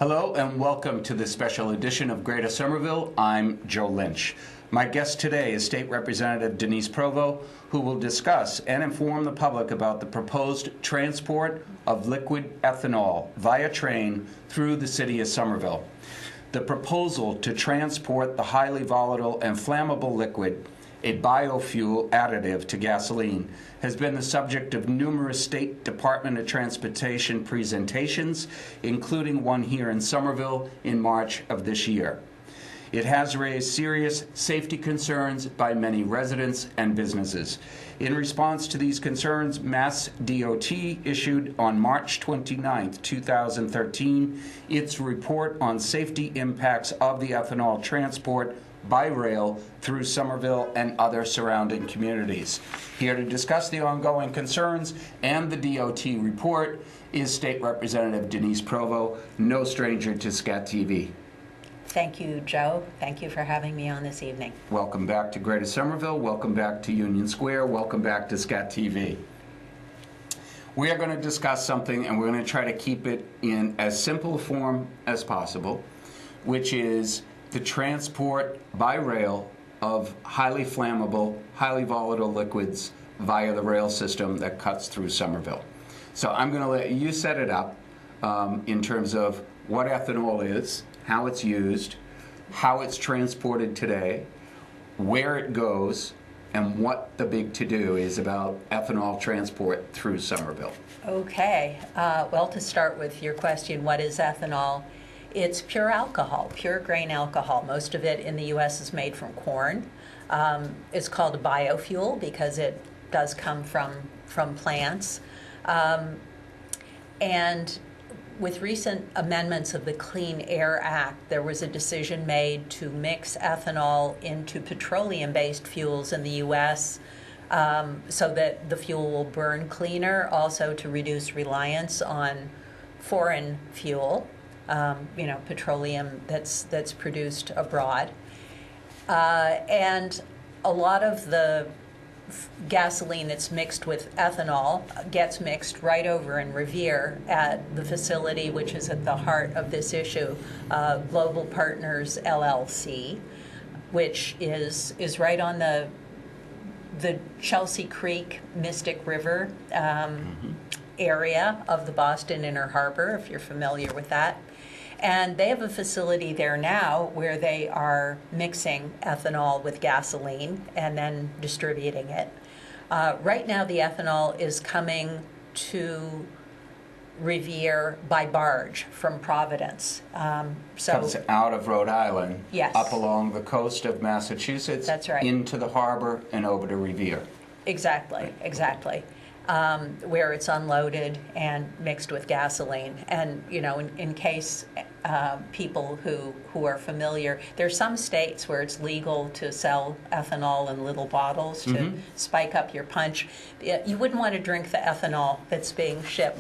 Hello and welcome to this special edition of Greater Somerville. I'm Joe Lynch. My guest today is State Representative Denise Provost, who will discuss and inform the public about the proposed transport of liquid ethanol via train through the city of Somerville. The proposal to transport the highly volatile and flammable liquid, a biofuel additive to gasoline, has been the subject of numerous State Department of Transportation presentations, including one here in Somerville in March of this year. It has raised serious safety concerns by many residents and businesses. In response to these concerns, Mass DOT issued on March 29, 2013, its report on safety impacts of the ethanol transport by rail through Somerville and other surrounding communities. Here to discuss the ongoing concerns and the DOT report is State Representative Denise Provost, no stranger to SCAT TV. Thank you, Joe. Thank you for having me on this evening. Welcome back to Greater Somerville. Welcome back to Union Square. Welcome back to SCAT TV. We are going to discuss something, and we're going to try to keep it in as simple a form as possible, which is the transport by rail of highly flammable, highly volatile liquids via the rail system that cuts through Somerville. So I'm going to let you set it up in terms of what ethanol is, how it's used, how it's transported today, where it goes, and what the big to-do is about ethanol transport through Somerville. Okay. Well, to start with your question, what is ethanol? It's pure alcohol, pure grain alcohol. Most of it in the U.S. is made from corn. It's called a biofuel because it does come from plants. And with recent amendments of the Clean Air Act, there was a decision made to mix ethanol into petroleum-based fuels in the U.S. So that the fuel will burn cleaner, also to reduce reliance on foreign fuel. Petroleum that's produced abroad. And a lot of the gasoline that's mixed with ethanol gets mixed right over in Revere at the facility which is at the heart of this issue, Global Partners LLC, which is right on the Chelsea Creek, Mystic River area of the Boston Inner Harbor, if you're familiar with that. And they have a facility there now where they are mixing ethanol with gasoline and then distributing it. Right now, the ethanol is coming to Revere by barge from Providence. Comes out of Rhode Island, yes, up along the coast of Massachusetts, that's right, into the harbor and over to Revere. Exactly, right. Exactly. Where it's unloaded and mixed with gasoline. And, in case people who are familiar, there are some states where it's legal to sell ethanol in little bottles to spike up your punch. You wouldn't want to drink the ethanol that's being shipped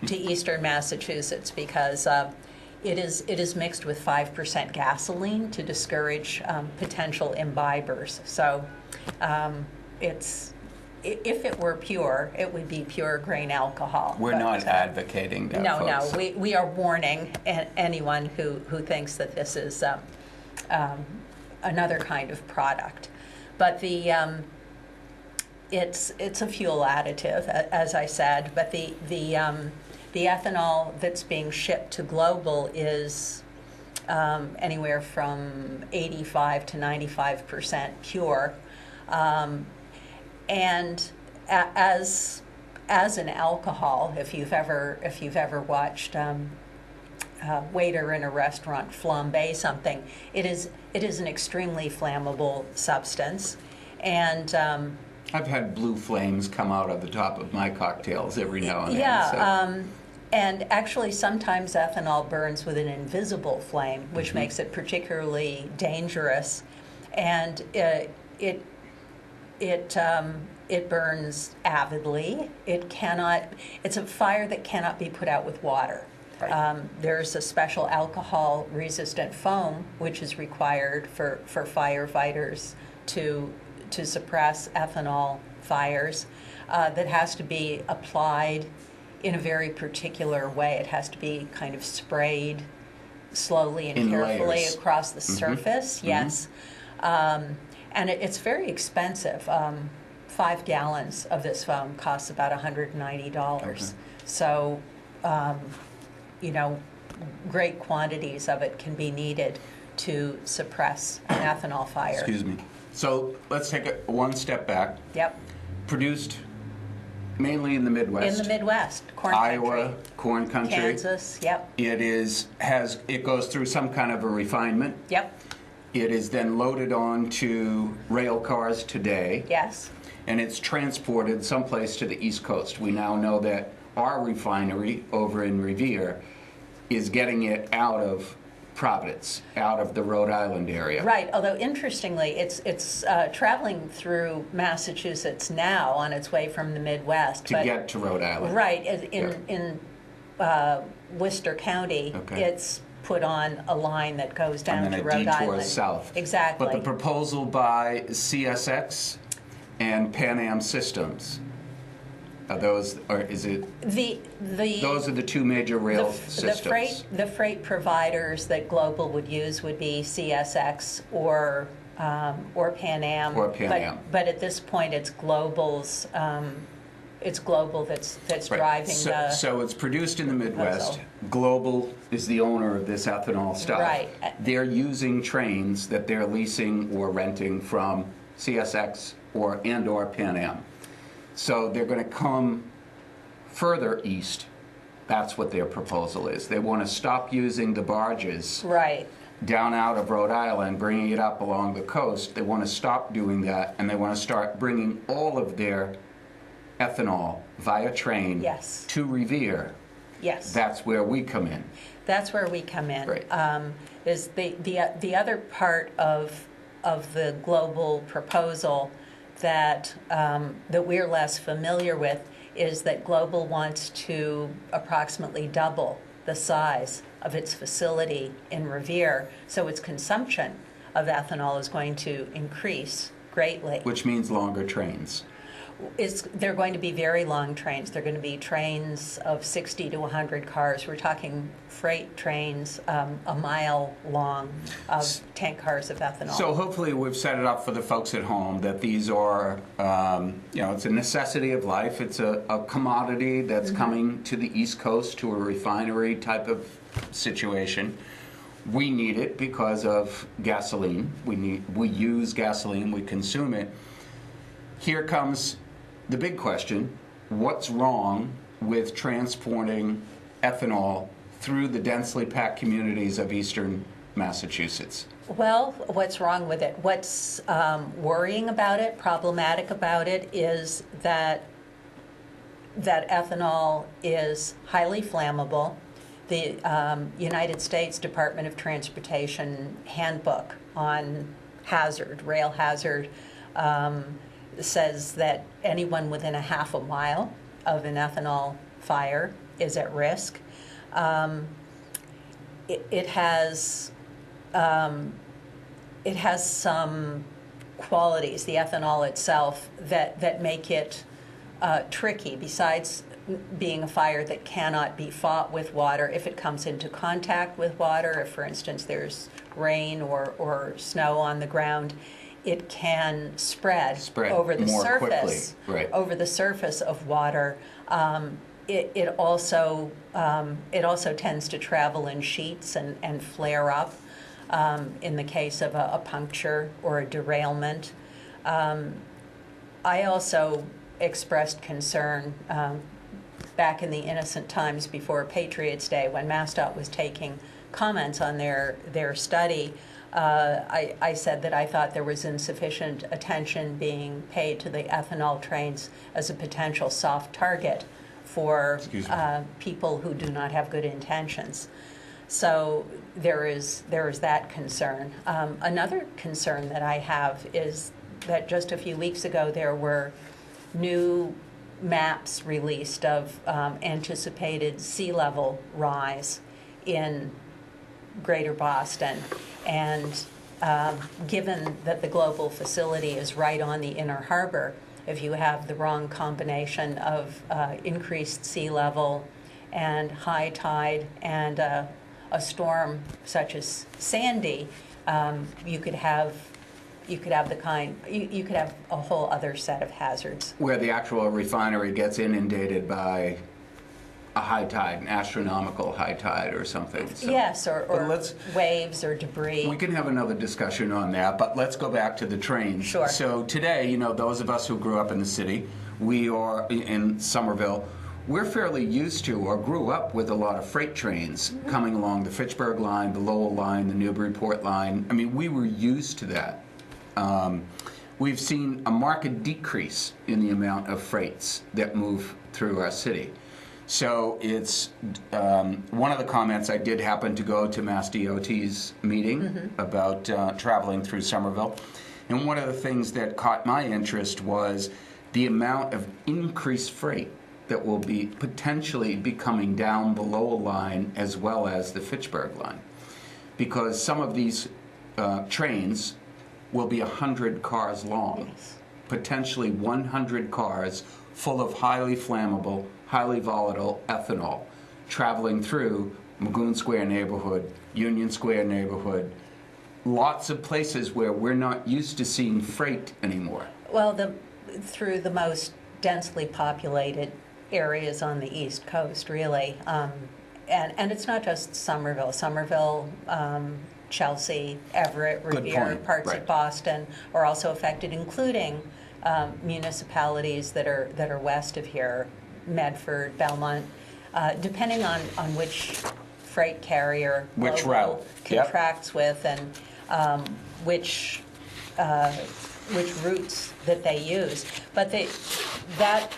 to eastern Massachusetts because it is mixed with 5% gasoline to discourage potential imbibers. So if it were pure, it would be pure grain alcohol. We're not advocating that, folks. No, we are warning anyone who thinks that this is another kind of product. But it's a fuel additive, as I said. But the ethanol that's being shipped to Global is anywhere from 85 to 95% pure. And as an alcohol, if you've ever watched waiter in a restaurant flambe something, it is an extremely flammable substance, and I've had blue flames come out of the top of my cocktails every now and then. Yeah. So. And actually, sometimes ethanol burns with an invisible flame, which makes it particularly dangerous, and it burns avidly. It's a fire that cannot be put out with water. Right. There's a special alcohol-resistant foam which is required for firefighters to suppress ethanol fires that has to be applied in a very particular way. It has to be kind of sprayed slowly and In carefully layers. across the surface. Yes. And it's very expensive. 5 gallons of this foam costs about $190. Okay. So, you know, great quantities of it can be needed to suppress an ethanol fire. Excuse me. So let's take it one step back. Yep. Produced mainly in the Midwest. In the Midwest, corn Iowa, country. corn country. Kansas, yep. It goes through some kind of a refinement. Yep. It is then loaded onto rail cars today. Yes. And it's transported someplace to the East Coast. We now know that our refinery over in Revere is getting it out of Providence, out of the Rhode Island area. Right, although interestingly, it's traveling through Massachusetts now on its way from the Midwest. To get to Rhode Island. Right, in Worcester County, Okay. it's put on a line that goes down And then to it Rhode detours Island. south. Exactly. But the proposal by CSX and Pan Am Systems, are those, or is it? Those are the two major rail systems. The freight providers that Global would use would be CSX or Pan Am. Or Pan Am. But at this point, it's Global's. It's Global that's Right. driving the. So it's produced in the Midwest. proposal. Global is the owner of this ethanol stuff. Right. They're using trains that they're leasing or renting from CSX or Pan Am. So they're going to come further east. That's what their proposal is. They want to stop using the barges Right. down out of Rhode Island, bringing it up along the coast. They want to stop doing that, and they want to start bringing all of their ethanol via train Yes. to Revere. Yes. That's where we come in. That's where we come in. Right. Is the other part of the Global proposal that we're less familiar with is that Global wants to approximately double the size of its facility in Revere, so its consumption of ethanol is going to increase greatly. Which means longer trains. They're going to be very long trains. They're going to be trains of 60 to 100 cars. We're talking freight trains a mile long of tank cars of ethanol. So hopefully we've set it up for the folks at home that these are, it's a necessity of life. It's a commodity that's coming to the East Coast to a refinery type of situation. We need it because of gasoline. We use gasoline, we consume it. Here comes the big question: what's wrong with transporting ethanol through the densely packed communities of eastern Massachusetts? Well, what's wrong with it? What's worrying about it, problematic about it, is that ethanol is highly flammable. The United States Department of Transportation handbook on rail hazard, says that anyone within a half a mile of an ethanol fire is at risk. It has some qualities, the ethanol itself, that make it tricky. Besides being a fire that cannot be fought with water, if it comes into contact with water, if, for instance, there's rain or snow on the ground, it can spread over the more surface, quickly. Right. over the surface of water. It also tends to travel in sheets and flare up in the case of a puncture or a derailment. I also expressed concern back in the innocent times before Patriots Day, when MassDOT was taking comments on their study. I said that I thought there was insufficient attention being paid to the ethanol trains as a potential soft target for people who do not have good intentions. So there is that concern. Another concern that I have is that just a few weeks ago there were new maps released of anticipated sea level rise in Greater Boston, and given that the Global facility is right on the inner harbor, if you have the wrong combination of increased sea level and high tide and a a storm such as Sandy, you could have a whole other set of hazards. Where the actual refinery gets inundated by a high tide, an astronomical high tide or something. So. Yes, or waves or debris. We can have another discussion on that, but let's go back to the trains. Sure. So today, those of us who grew up in the city, we are in Somerville, we're fairly used to or grew up with a lot of freight trains coming along the Fitchburg line, the Lowell line, the Newburyport line. I mean, we were used to that. We've seen a marked decrease in the amount of freights that move through our city. So it's one of the comments. I did happen to go to Mass DOT's meeting about traveling through Somerville, and one of the things that caught my interest was the amount of increased freight that will be potentially be coming down the Lowell line as well as the Fitchburg line, because some of these trains will be 100 cars long, potentially 100 cars full of highly flammable, highly volatile ethanol traveling through Magoon Square neighborhood, Union Square neighborhood, lots of places where we're not used to seeing freight anymore. Well, through the most densely populated areas on the East Coast, really. And it's not just Somerville. Somerville, Chelsea, Everett, Revere, parts of Boston are also affected, including municipalities that are west of here, Medford, Belmont, depending on which freight carrier which route contracts with and which routes that they use. But that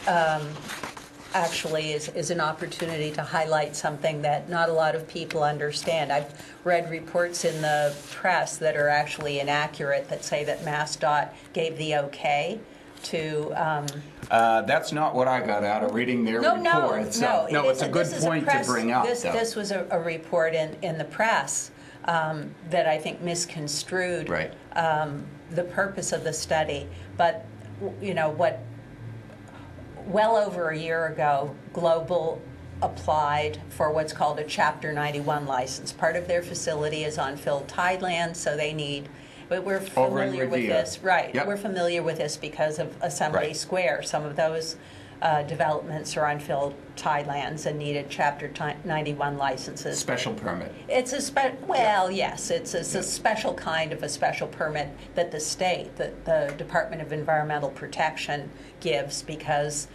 actually is an opportunity to highlight something that not a lot of people understand. I've read reports in the press that are actually inaccurate that say that MassDOT gave the okay to... that's not what I got out of reading their report. No, it's a good point to bring up. This was a report in the press that I think misconstrued the purpose of the study. But, well over a year ago, Global applied for what's called a Chapter 91 license. Part of their facility is on filled tideland, so they need... But we're familiar with this, right? Yep. We're familiar with this because of Assembly Square. Some of those developments are on filled tidelands and needed Chapter 91 licenses. Special permit. It's a yes, it's a special kind of a special permit that the state, the Department of Environmental Protection, gives because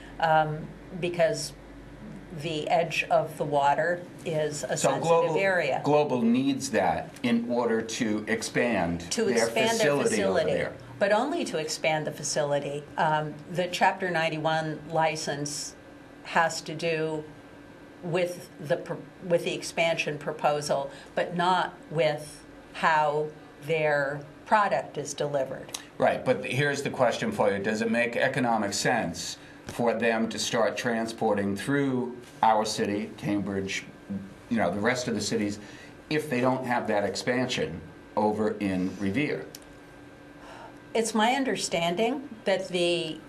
the edge of the water is a sensitive area. Global needs that in order to expand their facility over there. But only to expand the facility. The Chapter 91 license has to do with the expansion proposal, but not with how their product is delivered. Right, but here's the question for you. Does it make economic sense for them to start transporting through our city, Cambridge, the rest of the cities, if they don't have that expansion over in Revere? It's my understanding that the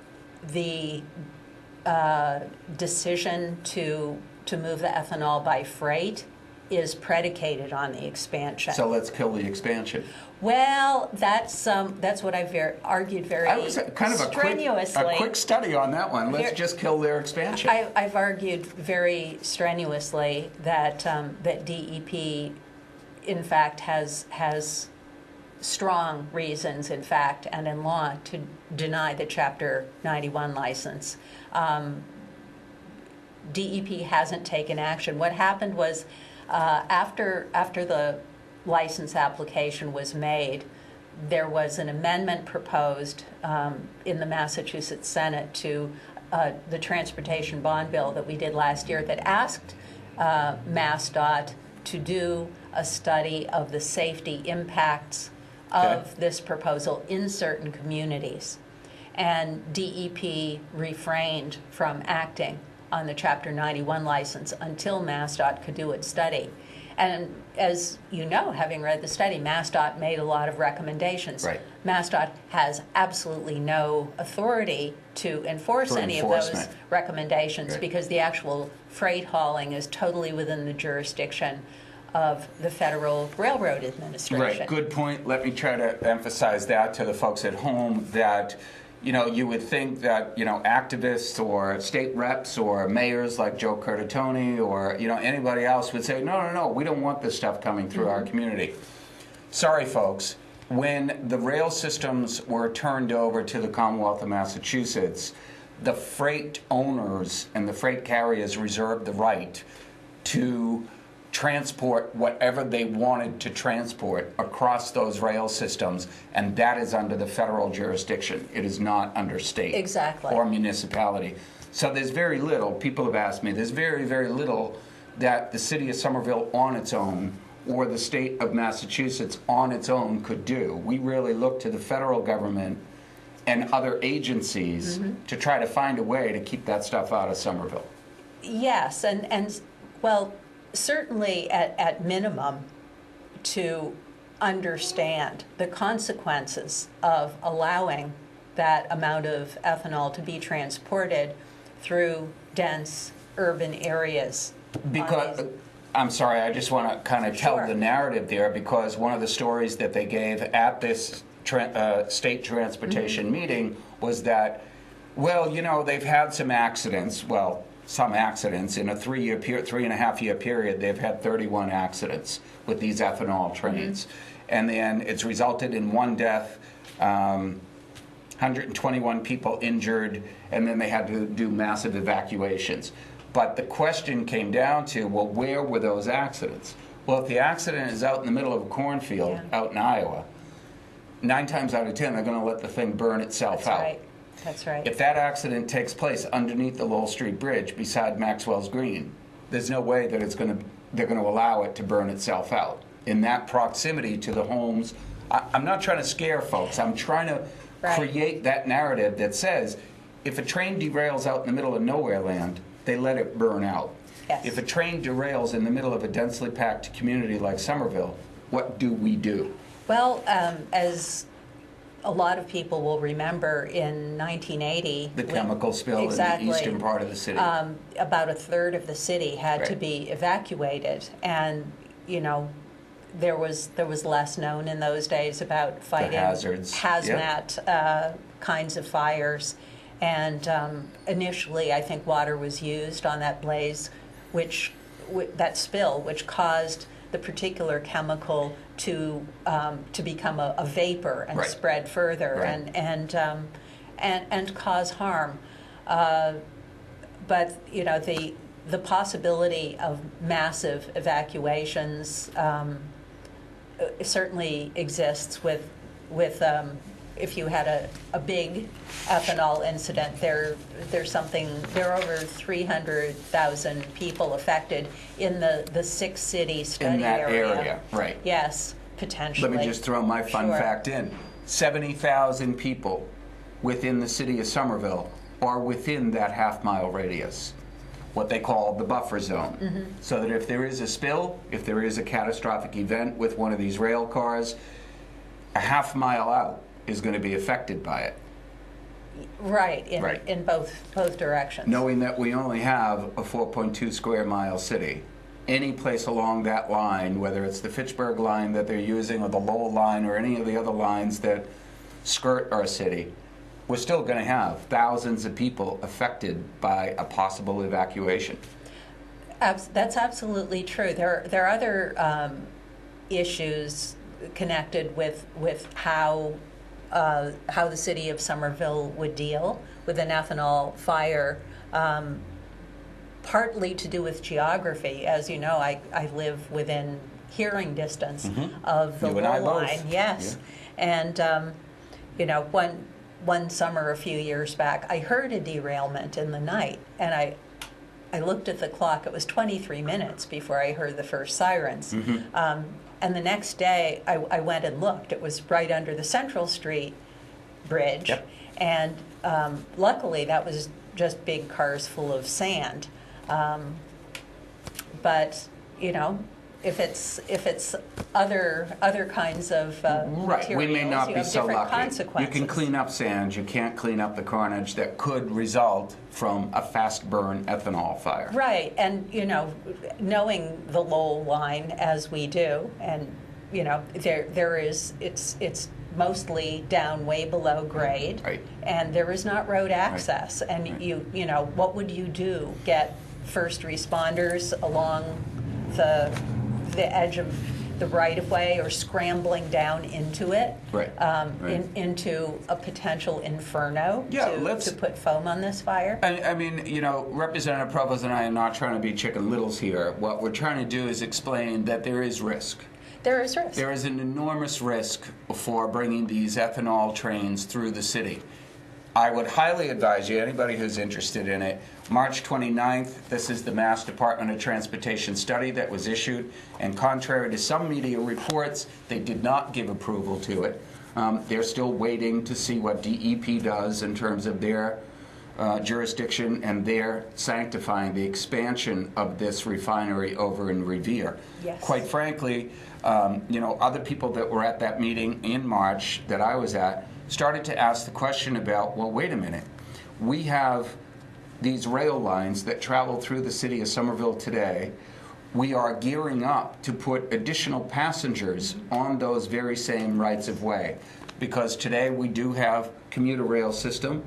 decision to move the ethanol by freight is predicated on the expansion. So let's kill the expansion. Well, that's what I've argued very strenuously. A quick study on that one. Let's just kill their expansion. I've argued very strenuously that DEP, in fact, has strong reasons, in fact, and in law, to deny the Chapter 91 license. DEP hasn't taken action. What happened was after the license application was made, there was an amendment proposed in the Massachusetts Senate to the transportation bond bill that we did last year that asked MassDOT to do a study of the safety impacts of this proposal in certain communities. And DEP refrained from acting on the Chapter 91 license until MassDOT could do its study. And as you know, having read the study, MassDOT made a lot of recommendations. Right. MassDOT has absolutely no authority to enforce any of those recommendations because the actual freight hauling is totally within the jurisdiction of the Federal Railroad Administration. Right, good point. Let me try to emphasize that to the folks at home, that you would think that, activists or state reps or mayors like Joe Curtatone or, anybody else would say, no, we don't want this stuff coming through our community. Sorry, folks. When the rail systems were turned over to the Commonwealth of Massachusetts, the freight owners and the freight carriers reserved the right to transport whatever they wanted to transport across those rail systems, and that is under the federal jurisdiction. It is not under state or municipality. So there's very little, people have asked me, there's very, very little that the city of Somerville on its own or the state of Massachusetts on its own could do. We really look to the federal government and other agencies to try to find a way to keep that stuff out of Somerville. Yes, and well, certainly at minimum to understand the consequences of allowing that amount of ethanol to be transported through dense urban areas. Because, I'm sorry, I just want to kind of tell the narrative there, because one of the stories that they gave at this state transportation meeting was that, well, they've had some accidents. Well, some accidents. In a 3.5 year period, they've had 31 accidents with these ethanol trains. And then it's resulted in 1 death, 121 people injured, and then they had to do massive evacuations. But the question came down to, well, where were those accidents? Well, if the accident is out in the middle of a cornfield out in Iowa, 9 times out of 10, they're going to let the thing burn itself out. Right. That's right. If that accident takes place underneath the Lowell Street Bridge beside Maxwell's Green, there's no way that they're going to allow it to burn itself out in that proximity to the homes. I'm not trying to scare folks. I'm trying to create that narrative that says if a train derails out in the middle of nowhere land, they let it burn out. Yes. If a train derails in the middle of a densely packed community like Somerville, what do we do? Well, as a lot of people will remember, in 1980... The chemical spill in the eastern part of the city. About a third of the city had to be evacuated. And, there was less known in those days about fighting the hazards. Hazmat kinds of fires. And initially, I think water was used on that blaze, that spill, which caused the particular chemical to become a vapor and spread further and cause harm. But the possibility of massive evacuations certainly exists with if you had a big ethanol incident. There are over 300,000 people affected in the 6-city study in that area. Right. Yes, potentially. Let me just throw my fun fact in. 70,000 people within the city of Somerville are within that half-mile radius, what they call the buffer zone. So that if there is a spill, if there is a catastrophic event with one of these rail cars, a half-mile out is going to be affected by it. Right, in both directions. Knowing that we only have a 4.2 square mile city, any place along that line, whether it's the Fitchburg line that they're using or the Lowell line or any of the other lines that skirt our city, we're still going to have thousands of people affected by a possible evacuation. That's absolutely true. There are other issues connected with how the city of Somerville would deal with an ethanol fire, partly to do with geography. As you know, I live within hearing distance of the Lowell line. Yes. And, one summer a few years back, I heard a derailment in the night, and I looked at the clock. It was 23 minutes before I heard the first sirens. And the next day, I went and looked. It was right under the Central Street Bridge. And luckily, that was just big cars full of sand. But, if it's other kinds of Right, we may materials, not you be have so different lucky. You consequences. can clean up sand, you can't clean up the carnage that could result from a fast burn ethanol fire. Right, and knowing the Lowell line as we do, and there is it's mostly down way below grade, Right. and there is not road access, and Right. what would you do? Get first responders along the edge of the right-of-way or scrambling down into it, Right. Right. into a potential inferno to put foam on this fire? I mean, Representative Provost and I are not trying to be chicken littles here. What we're trying to do is explain that there is risk. There is risk. There is an enormous risk for bringing these ethanol trains through the city. I would highly advise you, anybody who's interested in it, March 29th, this is the Mass Department of Transportation study that was issued, and contrary to some media reports, they did not give approval to it. They're still waiting to see what DEP does in terms of their jurisdiction, and they're sanctifying the expansion of this refinery over in Revere. Yes. Quite frankly, other people that were at that meeting in March that I was at started to ask the question about, well, wait a minute, we have these rail lines that travel through the city of Somerville today. We are gearing up to put additional passengers on those very same rights of way, because today we do have commuter rail system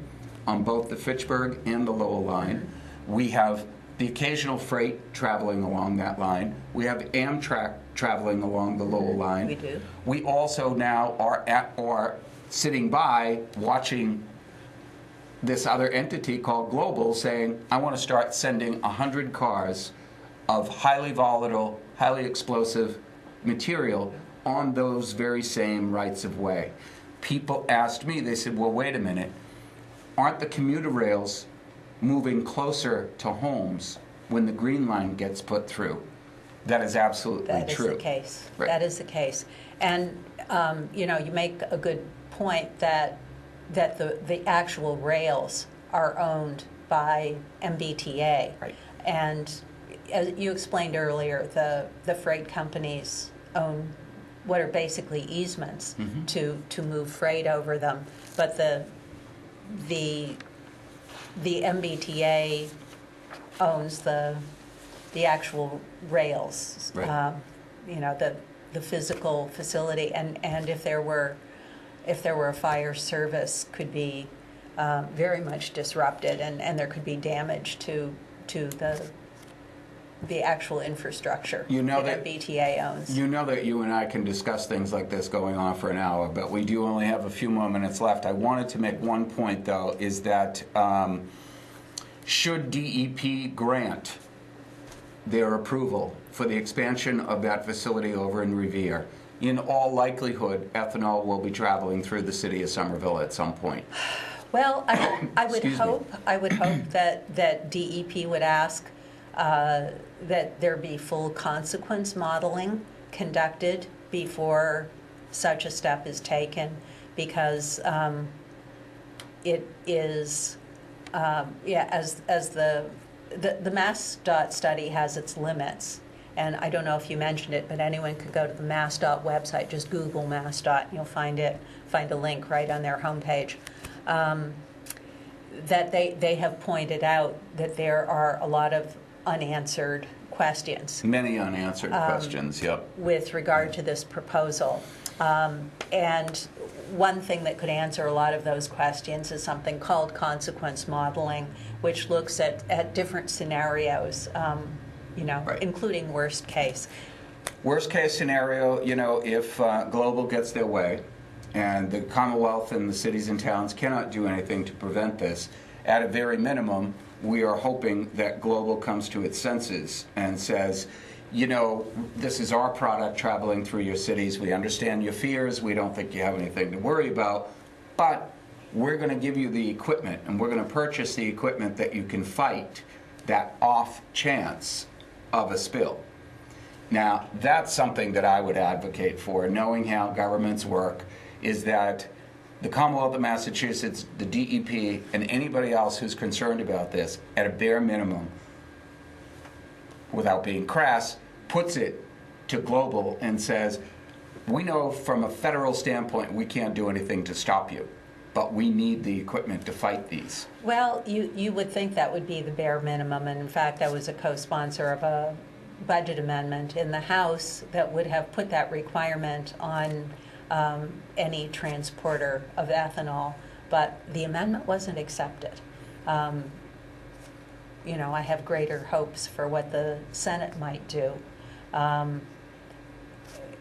on both the Fitchburg and the Lowell line. We have the occasional freight traveling along that line. We have Amtrak traveling along the Lowell line. We do. We also now are sitting by watching this other entity called Global saying, I want to start sending 100 cars of highly volatile, highly explosive material on those very same rights of way. People asked me, they said, well, wait a minute, aren't the commuter rails moving closer to homes when the Green Line gets put through? That is absolutely true. That is the case. Right. That is the case. And, you make a good point that the actual rails are owned by MBTA. Right. And as you explained earlier, the freight companies own what are basically easements to move freight over them. But the MBTA owns the actual rails, Right. the physical facility, and if there were a fire, service could be very much disrupted, and there could be damage to the actual infrastructure that MBTA owns. You know that you and I can discuss things like this going on for an hour, but we do only have a few more minutes left. I wanted to make one point, though, is that should DEP grant their approval for the expansion of that facility over in Revere, in all likelihood, ethanol will be traveling through the city of Somerville at some point. Well, I would Excuse me. hope that DEP would ask that there be full consequence modeling conducted before such a step is taken, because it is, as the MassDOT study has its limits. And I don't know if you mentioned it, but anyone could go to the MassDOT website, just Google MassDOT, and you'll find a link right on their homepage. That they have pointed out that there are a lot of unanswered questions. Many unanswered questions, yep. With regard to this proposal. And one thing that could answer a lot of those questions is something called consequence modeling, which looks at different scenarios, Right. including worst case. Worst case scenario, if Global gets their way and the Commonwealth and the cities and towns cannot do anything to prevent this, at a very minimum, we are hoping that Global comes to its senses and says, this is our product traveling through your cities. We understand your fears. We don't think you have anything to worry about, but we're going to give you the equipment, and we're going to purchase the equipment that you can fight that off chance of a spill. Now, that's something that I would advocate for, knowing how governments work, is that the Commonwealth of Massachusetts, the DEP, and anybody else who's concerned about this, at a bare minimum, without being crass, puts it to global and says, we know from a federal standpoint we can't do anything to stop you, but we need the equipment to fight these. Well, you would think that would be the bare minimum, and in fact, I was a co-sponsor of a budget amendment in the House that would have put that requirement on any transporter of ethanol, but the amendment wasn't accepted. You know, I have greater hopes for what the Senate might do.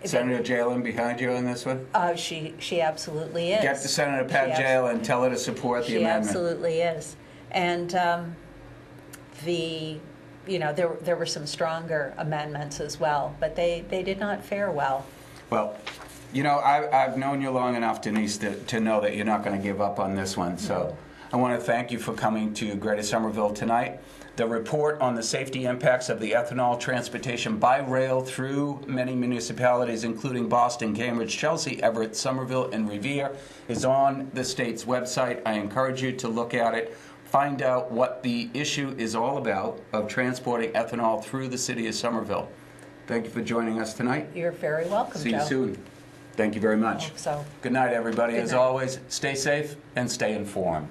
Senator Jalen behind you on this one? She absolutely is. Get to Senator Pat Jalen and tell her to support the amendment. She absolutely is. And you know, there were some stronger amendments as well, but they did not fare well. Well, you know, I've known you long enough, Denise, to know that you're not going to give up on this one. So I want to thank you for coming to Greater Somerville tonight. The report on the safety impacts of the ethanol transportation by rail through many municipalities, including Boston, Cambridge, Chelsea, Everett, Somerville, and Revere, is on the state's website. I encourage you to look at it, find out what the issue is all about of transporting ethanol through the city of Somerville. Thank you for joining us tonight. You're very welcome, See Joe. you soon. Thank you very much. Hope so. Good night, everybody. Good As night. always, stay safe and stay informed.